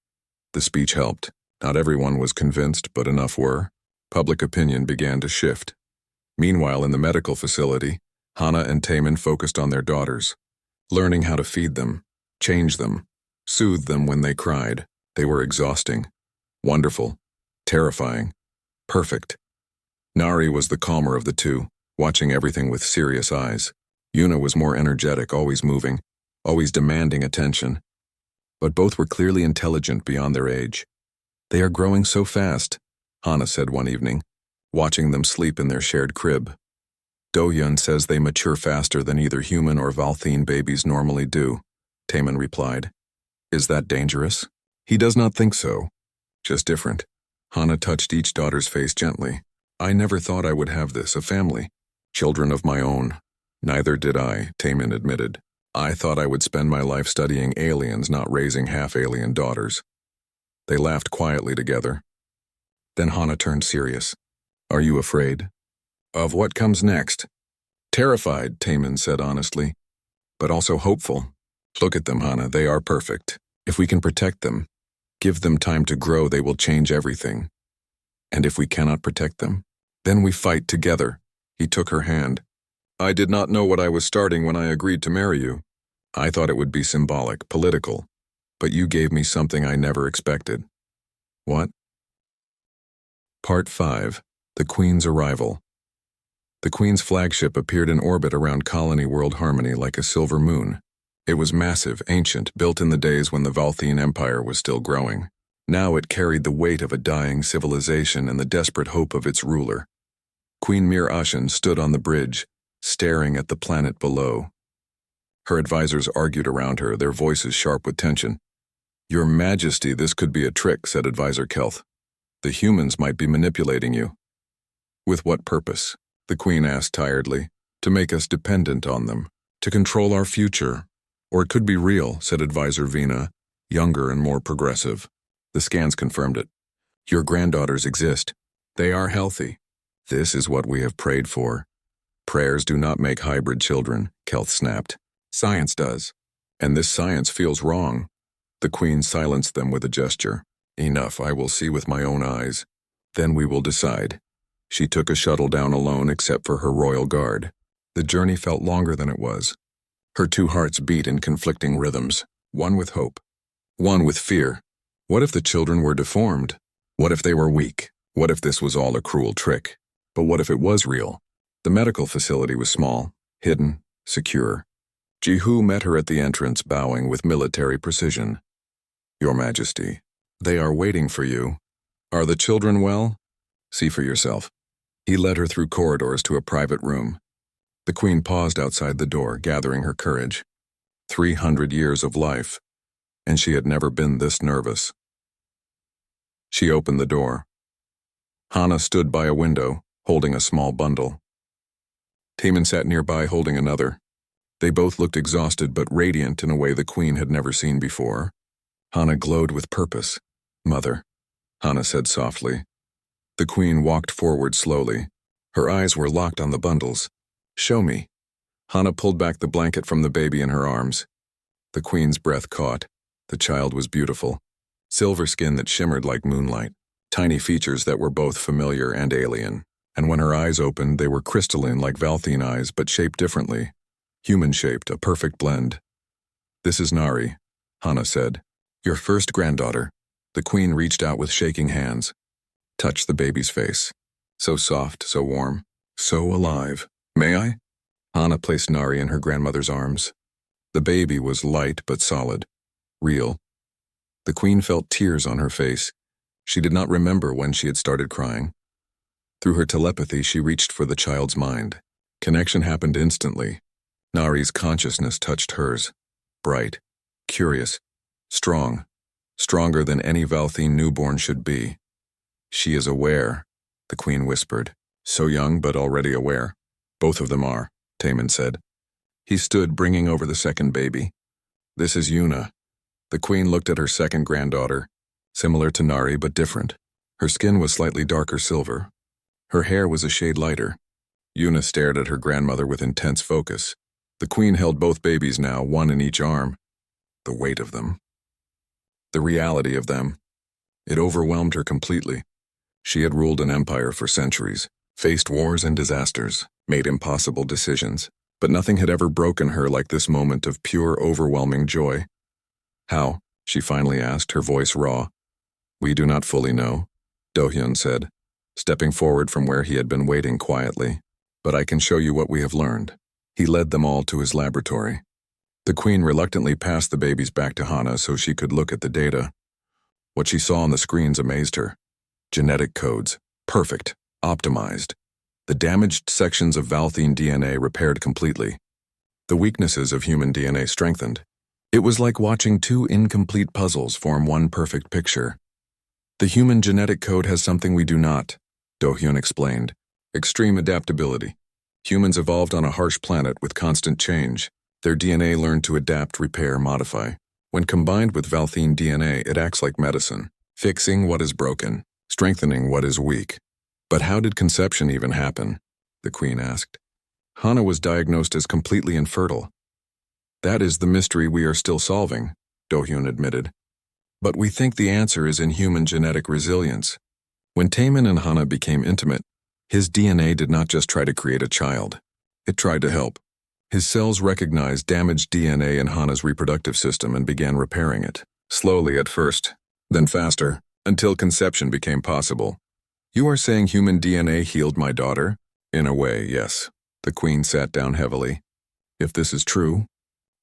The speech helped. Not everyone was convinced, but enough were. Public opinion began to shift. Meanwhile, in the medical facility, Hana and Taemin focused on their daughters, learning how to feed them, change them, soothe them when they cried. They were exhausting, wonderful, terrifying, perfect. Nari was the calmer of the two, watching everything with serious eyes. Yuna was more energetic, always moving, always demanding attention. But both were clearly intelligent beyond their age. They are growing so fast, Hana said one evening, watching them sleep in their shared crib. Do-Yun says they mature faster than either human or Valthine babies normally do, Taemin replied. Is that dangerous? He does not think so. Just different. Hana touched each daughter's face gently. I never thought I would have this, a family. Children of my own. Neither did I, Taemin admitted. I thought I would spend my life studying aliens, not raising half-alien daughters. They laughed quietly together. Then Hana turned serious. Are you afraid? Of what comes next? Terrified, Taemin said honestly, but also hopeful. Look at them, Hana, they are perfect. If we can protect them, give them time to grow, they will change everything. And if we cannot protect them, then we fight together. He took her hand. I did not know what I was starting when I agreed to marry you. I thought it would be symbolic, political, but you gave me something I never expected. What? Part 5. The Queen's Arrival. The Queen's flagship appeared in orbit around Colony World Harmony like a silver moon. It was massive, ancient, built in the days when the Valthine Empire was still growing. Now it carried the weight of a dying civilization and the desperate hope of its ruler. Queen Mir Ashen stood on the bridge, staring at the planet below. Her advisors argued around her, their voices sharp with tension. Your Majesty, this could be a trick, said Advisor Kelth. The humans might be manipulating you. With what purpose? The Queen asked tiredly. To make us dependent on them, to control our future. Or it could be real, said Advisor Vina, younger and more progressive. The scans confirmed it. Your granddaughters exist. They are healthy. This is what we have prayed for. Prayers do not make hybrid children, Kelth snapped. Science does. And this science feels wrong. The Queen silenced them with a gesture. Enough, I will see with my own eyes. Then we will decide. She took a shuttle down alone except for her royal guard. The journey felt longer than it was. Her two hearts beat in conflicting rhythms, one with hope, one with fear. What if the children were deformed? What if they were weak? What if this was all a cruel trick? But what if it was real? The medical facility was small, hidden, secure. Jihu met her at the entrance, bowing with military precision. Your Majesty. They are waiting for you. Are the children well? See for yourself. He led her through corridors to a private room. The queen paused outside the door, gathering her courage. 300 years of life, and she had never been this nervous. She opened the door. Hana stood by a window, holding a small bundle. Taman sat nearby holding another. They both looked exhausted but radiant in a way the queen had never seen before. Hana glowed with purpose. "Mother," Hana said softly. The queen walked forward slowly. Her eyes were locked on the bundles. "Show me." Hana pulled back the blanket from the baby in her arms. The queen's breath caught. The child was beautiful. Silver skin that shimmered like moonlight. Tiny features that were both familiar and alien. And when her eyes opened, they were crystalline like Valthine eyes, but shaped differently. Human-shaped, a perfect blend. "This is Nari," Hana said. "Your first granddaughter." The queen reached out with shaking hands. Touched the baby's face. So soft, so warm, so alive. "May I?" Hana placed Nari in her grandmother's arms. The baby was light but solid. Real. The queen felt tears on her face. She did not remember when she had started crying. Through her telepathy, she reached for the child's mind. Connection happened instantly. Nari's consciousness touched hers. Bright, curious, strong. Stronger than any Valthine newborn should be. "She is aware," the queen whispered. "So young, but already aware." "Both of them are," Taman said. He stood, bringing over the second baby. "This is Yuna." The queen looked at her second granddaughter, similar to Nari but different. Her skin was slightly darker silver. Her hair was a shade lighter. Yuna stared at her grandmother with intense focus. The queen held both babies now, one in each arm. The weight of them. The reality of them. It overwhelmed her completely. She had ruled an empire for centuries, faced wars and disasters, made impossible decisions, but nothing had ever broken her like this moment of pure, overwhelming joy. "How?" she finally asked, her voice raw. "We do not fully know," Do-hyun said, stepping forward from where he had been waiting quietly. "But I can show you what we have learned." He led them all to his laboratory. The queen reluctantly passed the babies back to Hana so she could look at the data. What she saw on the screens amazed her. Genetic codes. Perfect. Optimized. The damaged sections of Valthine DNA repaired completely. The weaknesses of human DNA strengthened. It was like watching two incomplete puzzles form one perfect picture. "The human genetic code has something we do not," Do-hyun explained. "Extreme adaptability. Humans evolved on a harsh planet with constant change. Their DNA learned to adapt, repair, modify. When combined with Valthine DNA, it acts like medicine, fixing what is broken, strengthening what is weak." "But how did conception even happen?" the queen asked. "Hana was diagnosed as completely infertile." "That is the mystery we are still solving," Do-hyun admitted. "But we think the answer is in human genetic resilience." When Taman and Hana became intimate, his DNA did not just try to create a child. It tried to help. His cells recognized damaged DNA in Hana's reproductive system and began repairing it. Slowly at first, then faster, until conception became possible. "You are saying human DNA healed my daughter?" "In a way, yes." The queen sat down heavily. "If this is true,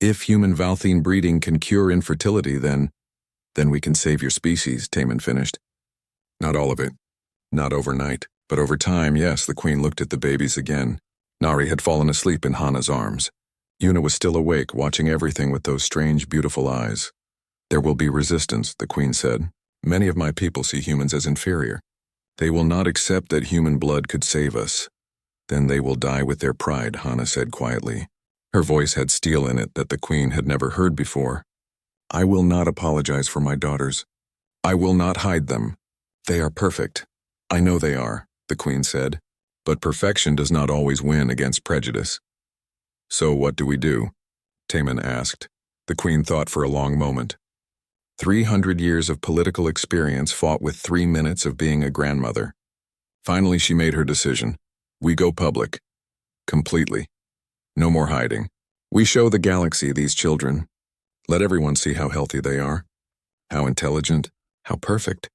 if human Valthine breeding can cure infertility, then we can save your species," Taman finished. "Not all of it. Not overnight. But over time, yes." The queen looked at the babies again. Nari had fallen asleep in Hana's arms. Yuna was still awake, watching everything with those strange, beautiful eyes. "There will be resistance," the queen said. "Many of my people see humans as inferior. They will not accept that human blood could save us. Then they will die with their pride," Hana said quietly. Her voice had steel in it that the queen had never heard before. "I will not apologize for my daughters. I will not hide them. They are perfect. I know they are," the queen said. "But perfection does not always win against prejudice." "So what do we do?" Taman asked. The queen thought for a long moment. 300 years of political experience fought with 3 minutes of being a grandmother. Finally, she made her decision. "We go public. Completely. No more hiding. We show the galaxy these children. Let everyone see how healthy they are. How intelligent. How perfect."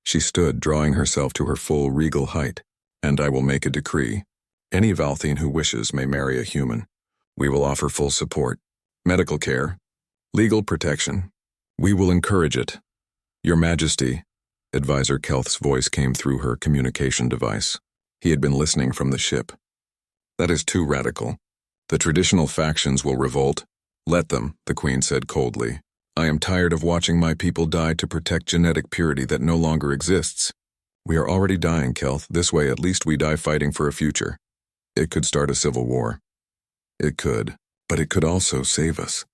She stood, drawing herself to her full regal height. "And I will make a decree. Any Valthine who wishes may marry a human. We will offer full support, medical care, legal protection. We will encourage it. Your Majesty, Advisor Kelth's voice came through her communication device. He had been listening from the ship. That is too radical. The traditional factions will revolt. Let them, the Queen said coldly. I am tired of watching my people die to protect genetic purity that no longer exists. We are already dying, Kelth. This way at least we die fighting for a future. It could start a civil war. It could, but it could also save us.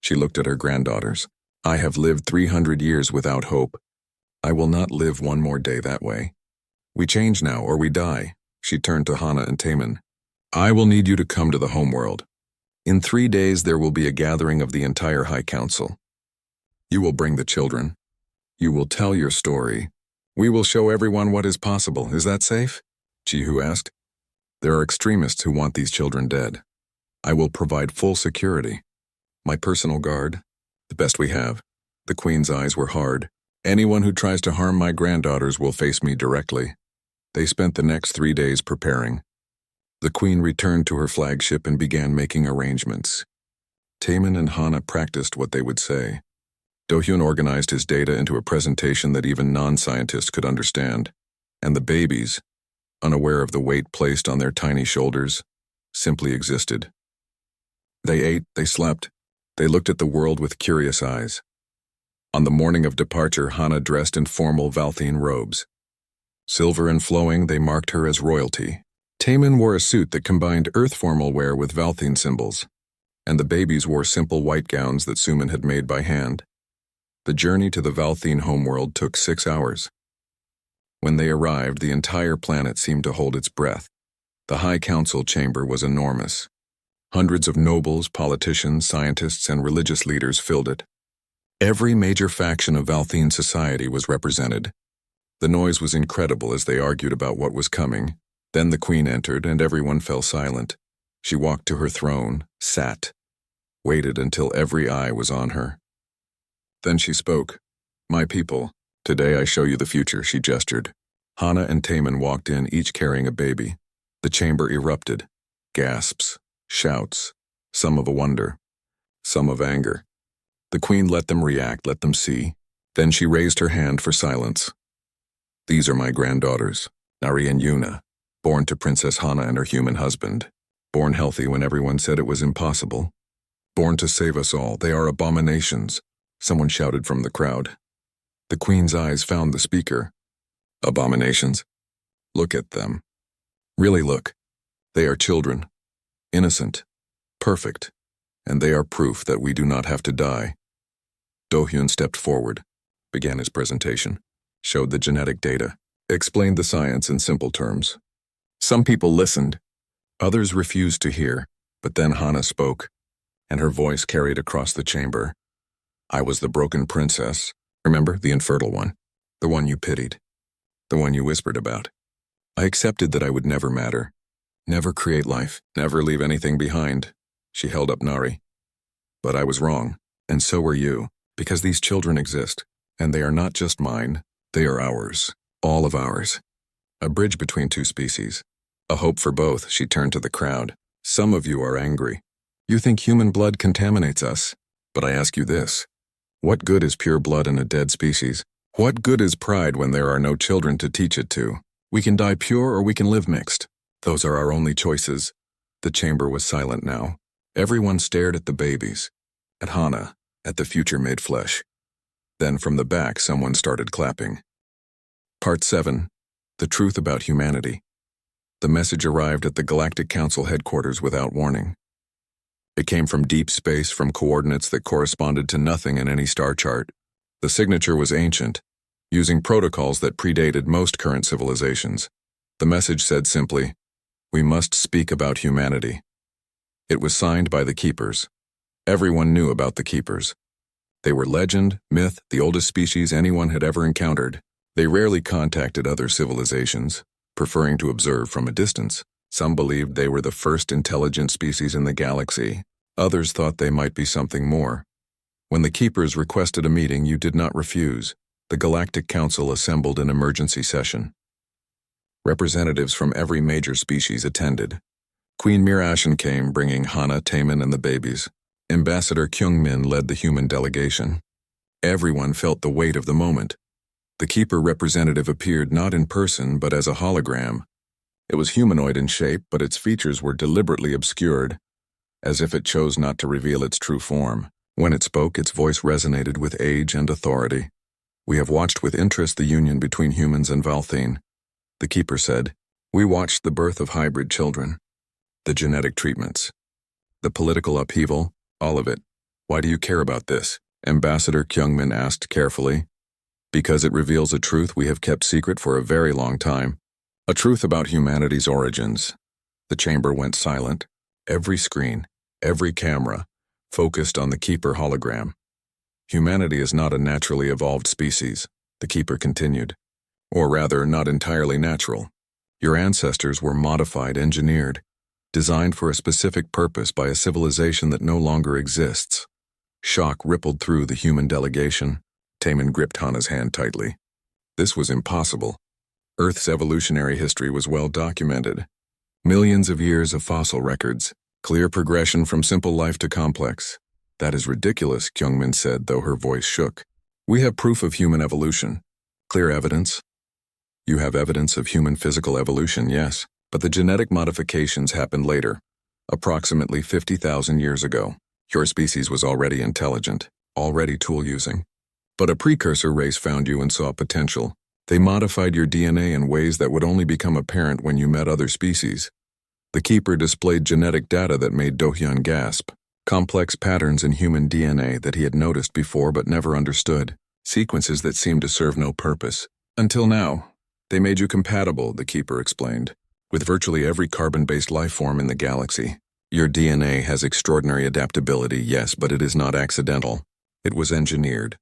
She looked at her granddaughters. I have lived 300 years without hope. I will not live one more day that way. We change now or we die. She turned to Hana and Taman. I will need you to come to the homeworld. In 3 days there will be a gathering of the entire High Council. You will bring the children. You will tell your story. We will show everyone what is possible. Is that safe? Jihu asked. There are extremists who want these children dead. I will provide full security. My personal guard, the best we have. The Queen's eyes were hard. Anyone who tries to harm my granddaughters will face me directly. They spent the next 3 days preparing. The Queen returned to her flagship and began making arrangements. Taman and Hana practiced what they would say. Do-hyun organized his data into a presentation that even non-scientists could understand, and the babies, unaware of the weight placed on their tiny shoulders, simply existed. They ate, they slept, they looked at the world with curious eyes. On the morning of departure, Hana dressed in formal Valthine robes. Silver and flowing, they marked her as royalty. Taman wore a suit that combined Earth formal wear with Valthine symbols, and the babies wore simple white gowns that Suman had made by hand. The journey to the Valthine homeworld took 6 hours. When they arrived, the entire planet seemed to hold its breath. The High Council chamber was enormous. Hundreds of nobles, politicians, scientists, and religious leaders filled it. Every major faction of Valthine society was represented. The noise was incredible as they argued about what was coming. Then the Queen entered, and everyone fell silent. She walked to her throne, sat, waited until every eye was on her. Then she spoke. My people, today I show you the future, she gestured. Hana and Taman walked in, each carrying a baby. The chamber erupted. Gasps, shouts, some of a wonder, some of anger. The Queen let them react, let them see. Then she raised her hand for silence. These are my granddaughters, Nari and Yuna, born to Princess Hana and her human husband. Born healthy when everyone said it was impossible. Born to save us all. They are abominations, someone shouted from the crowd. The Queen's eyes found the speaker. Abominations? Look at them. Really look. They are children. Innocent. Perfect. And they are proof that we do not have to die. Do-hyun stepped forward, began his presentation, showed the genetic data, explained the science in simple terms. Some people listened. Others refused to hear, but then Hana spoke, and her voice carried across the chamber. I was the broken princess. Remember, the infertile one? The one you pitied. The one you whispered about. I accepted that I would never matter. Never create life. Never leave anything behind. She held up Nari. But I was wrong, and so were you, because these children exist, and they are not just mine. They are ours. All of ours. A bridge between two species. A hope for both. She turned to the crowd. Some of you are angry. You think human blood contaminates us. But I ask you this. What good is pure blood in a dead species? What good is pride when there are no children to teach it to? We can die pure or we can live mixed. Those are our only choices. The chamber was silent now. Everyone stared at the babies. At Hana. At the future made flesh. Then from the back someone started clapping. Part 7. The Truth About Humanity. The message arrived at the Galactic Council headquarters without warning. It came from deep space, from coordinates that corresponded to nothing in any star chart. The signature was ancient, using protocols that predated most current civilizations. The message said simply, "We must speak about humanity." It was signed by the Keepers. Everyone knew about the Keepers. They were legend, myth, the oldest species anyone had ever encountered. They rarely contacted other civilizations, preferring to observe from a distance. Some believed they were the first intelligent species in the galaxy. Others thought they might be something more. When the Keepers requested a meeting, you did not refuse. The Galactic Council assembled an emergency session. Representatives from every major species attended. Queen Mirashin came, bringing Hana, Taman, and the babies. Ambassador Kyungmin led the human delegation. Everyone felt the weight of the moment. The Keeper representative appeared not in person but as a hologram. It was humanoid in shape, but its features were deliberately obscured, as if it chose not to reveal its true form. When it spoke, its voice resonated with age and authority. "We have watched with interest the union between humans and Valthine," the Keeper said. "We watched the birth of hybrid children, the genetic treatments, the political upheaval, all of it. Why do you care about this?" Ambassador Kyungmin asked carefully. "Because it reveals a truth we have kept secret for a very long time. A truth about humanity's origins." The chamber went silent. Every screen, every camera, focused on the Keeper hologram. "Humanity is not a naturally evolved species," the Keeper continued. "Or rather, not entirely natural. Your ancestors were modified, engineered, designed for a specific purpose by a civilization that no longer exists." Shock rippled through the human delegation. Taman gripped Hana's hand tightly. This was impossible. Earth's evolutionary history was well documented. Millions of years of fossil records, clear progression from simple life to complex. "That is ridiculous," Kyungmin said, though her voice shook. "We have proof of human evolution. Clear evidence." "You have evidence of human physical evolution, yes, but the genetic modifications happened later, approximately 50,000 years ago. Your species was already intelligent, already tool-using. But a precursor race found you and saw potential. They modified your DNA in ways that would only become apparent when you met other species." The Keeper displayed genetic data that made Do-hyun gasp. Complex patterns in human DNA that he had noticed before but never understood. Sequences that seemed to serve no purpose. "Until now, they made you compatible," the Keeper explained, "with virtually every carbon-based life form in the galaxy. Your DNA has extraordinary adaptability, yes, but it is not accidental. It was engineered.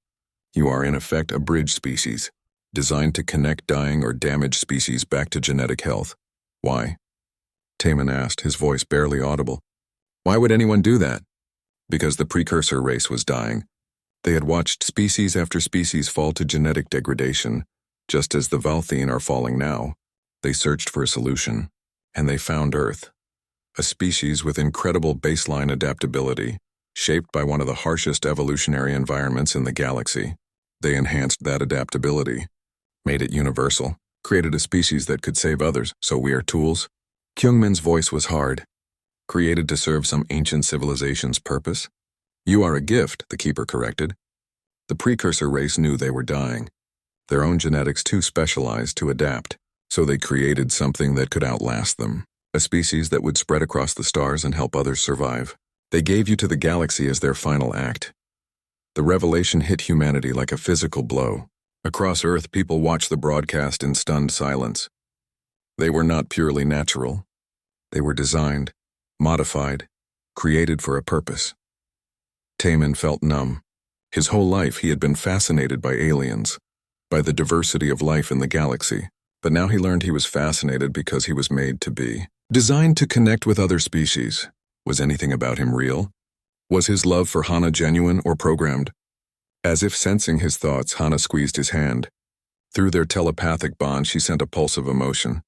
You are in effect a bridge species, designed to connect dying or damaged species back to genetic health." "Why?" Taman asked, his voice barely audible. "Why would anyone do that?" "Because the precursor race was dying. They had watched species after species fall to genetic degradation, just as the Valthine are falling now. They searched for a solution, and they found Earth. A species with incredible baseline adaptability, shaped by one of the harshest evolutionary environments in the galaxy. They enhanced that adaptability, made it universal, created a species that could save others, so we are tools." Kyungmin's voice was hard. "Created to serve some ancient civilization's purpose?" "You are a gift," the Keeper corrected. "The precursor race knew they were dying. Their own genetics too specialized to adapt, so they created something that could outlast them. A species that would spread across the stars and help others survive. They gave you to the galaxy as their final act." The revelation hit humanity like a physical blow. Across Earth, people watched the broadcast in stunned silence. They were not purely natural. They were designed, modified, created for a purpose. Taman felt numb. His whole life he had been fascinated by aliens, by the diversity of life in the galaxy, but now he learned he was fascinated because he was made to be. Designed to connect with other species. Was anything about him real? Was his love for Hana genuine or programmed? As if sensing his thoughts, Hana squeezed his hand. Through their telepathic bond, she sent a pulse of emotion.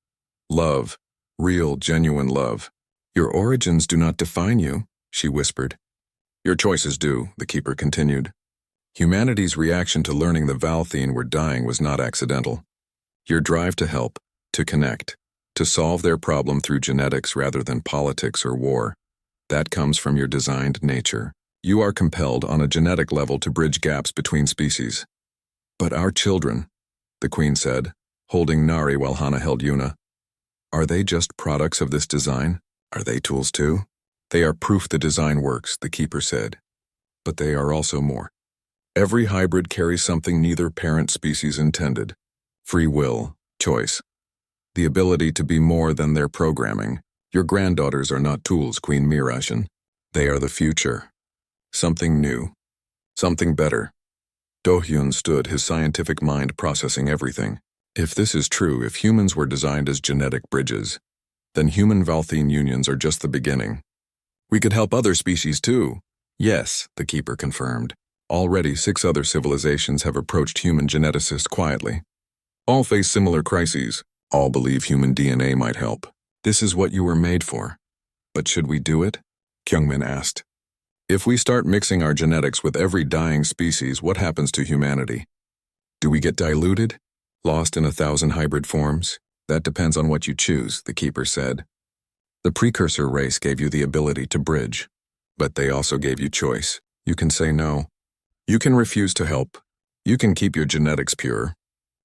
"Love. Real, genuine love." "Your origins do not define you," she whispered. "Your choices do," the Keeper continued. "Humanity's reaction to learning the Valthine were dying was not accidental. Your drive to help, to connect, to solve their problem through genetics rather than politics or war. That comes from your designed nature. You are compelled on a genetic level to bridge gaps between species." "But our children," the Queen said, holding Nari while Hana held Yuna. "Are they just products of this design? Are they tools too?" "They are proof the design works," the Keeper said. "But they are also more. Every hybrid carries something neither parent species intended. Free will, choice. The ability to be more than their programming. Your granddaughters are not tools, Queen Mirashin. They are the future. Something new. Something better." Do-hyun stood, his scientific mind processing everything. If this is true, if humans were designed as genetic bridges, then human-Valthine unions are just the beginning. "We could help other species too." "Yes," the Keeper confirmed. "Already 6 other civilizations have approached human geneticists quietly. All face similar crises. All believe human DNA might help. This is what you were made for." "But should we do it?" Kyungmin asked. If we start mixing our genetics with every dying species, what happens to humanity? Do we get diluted? Lost in 1,000 hybrid forms? That depends on what you choose, the keeper said. The precursor race gave you the ability to bridge, but they also gave you choice. You can say no. You can refuse to help. You can keep your genetics pure,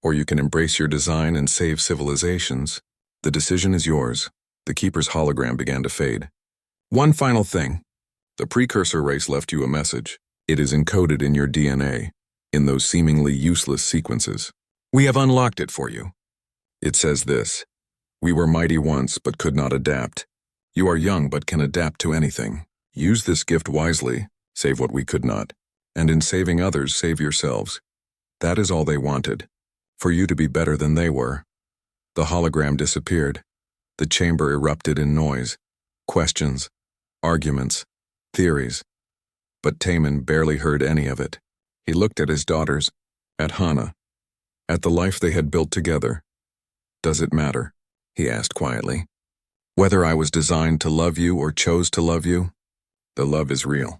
or you can embrace your design and save civilizations. The decision is yours. The keeper's hologram began to fade. One final thing. The precursor race left you a message. It is encoded in your DNA, in those seemingly useless sequences. We have unlocked it for you. It says this: we were mighty once, but could not adapt. You are young, but can adapt to anything. Use this gift wisely, save what we could not, and in saving others, save yourselves. That is all they wanted, for you to be better than they were. The hologram disappeared. The chamber erupted in noise, questions, arguments, theories. But Taman barely heard any of it. He looked at his daughters, at Hana, at the life they had built together. Does it matter? He asked quietly. Whether I was designed to love you or chose to love you, the love is real.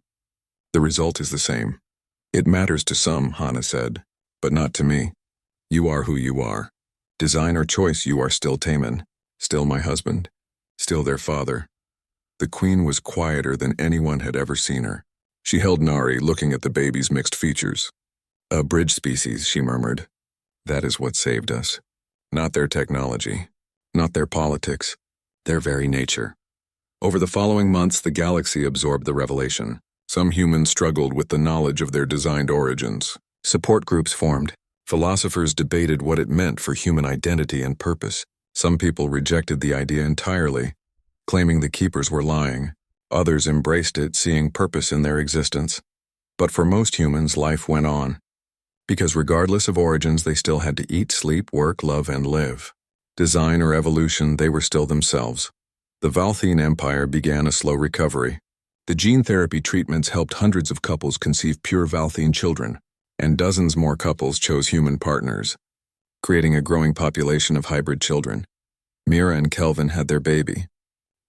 The result is the same. It matters to some, Hana said, but not to me. You are who you are. Design or choice, you are still Taman, still my husband, still their father. The queen was quieter than anyone had ever seen her. She held Nari, looking at the baby's mixed features. A bridge species, she murmured. That is what saved us. Not their technology, not their politics, their very nature. Over the following months, the galaxy absorbed the revelation. Some humans struggled with the knowledge of their designed origins. Support groups formed. Philosophers debated what it meant for human identity and purpose. Some people rejected the idea entirely, claiming the keepers were lying. Others embraced it, seeing purpose in their existence. But for most humans, life went on. Because regardless of origins, they still had to eat, sleep, work, love, and live. Design or evolution, they were still themselves. The Valthian Empire began a slow recovery. The gene therapy treatments helped hundreds of couples conceive pure Valthian children, and dozens more couples chose human partners, creating a growing population of hybrid children. Mira and Kelvin had their baby,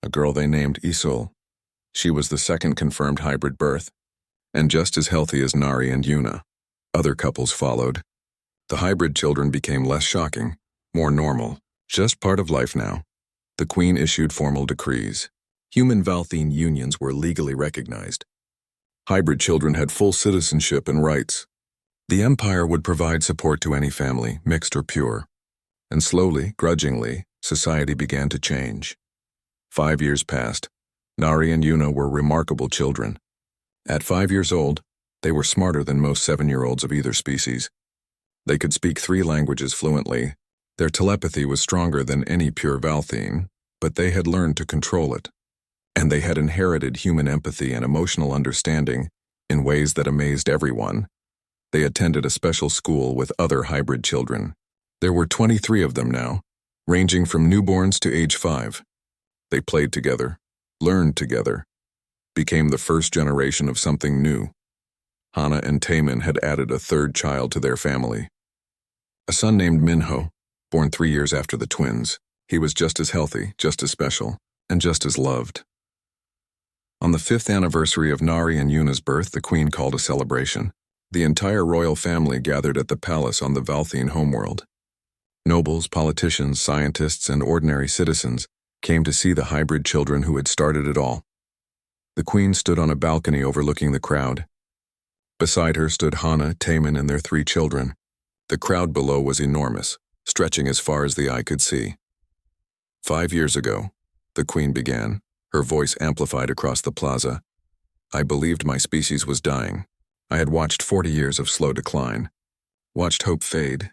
a girl they named Isul. She was the second confirmed hybrid birth, and just as healthy as Nari and Yuna. Other couples followed. The hybrid children became less shocking, more normal, just part of life now. The queen issued formal decrees. Human Valthian unions were legally recognized. Hybrid children had full citizenship and rights. The empire would provide support to any family, mixed or pure. And slowly, grudgingly, society began to change. 5 years passed. Nari and Yuna were remarkable children. At 5 years old, they were smarter than most 7-year-olds of either species. They could speak 3 languages fluently. Their telepathy was stronger than any pure Valthian, but they had learned to control it. And they had inherited human empathy and emotional understanding in ways that amazed everyone. They attended a special school with other hybrid children. There were 23 of them now, ranging from newborns to age 5. They played together, learned together, became the first generation of something new. Hana and Taman had added a 3rd child to their family. A son named Minho, born 3 years after the twins. He was just as healthy, just as special, and just as loved. On the 5th anniversary of Nari and Yuna's birth, the queen called a celebration. The entire royal family gathered at the palace on the Valthian homeworld. Nobles, politicians, scientists, and ordinary citizens came to see the hybrid children who had started it all. The queen stood on a balcony overlooking the crowd. Beside her stood Hana, Taman, and their 3 children. The crowd below was enormous, stretching as far as the eye could see. 5 years ago, the queen began, her voice amplified across the plaza. I believed my species was dying. I had watched 40 years of slow decline, watched hope fade,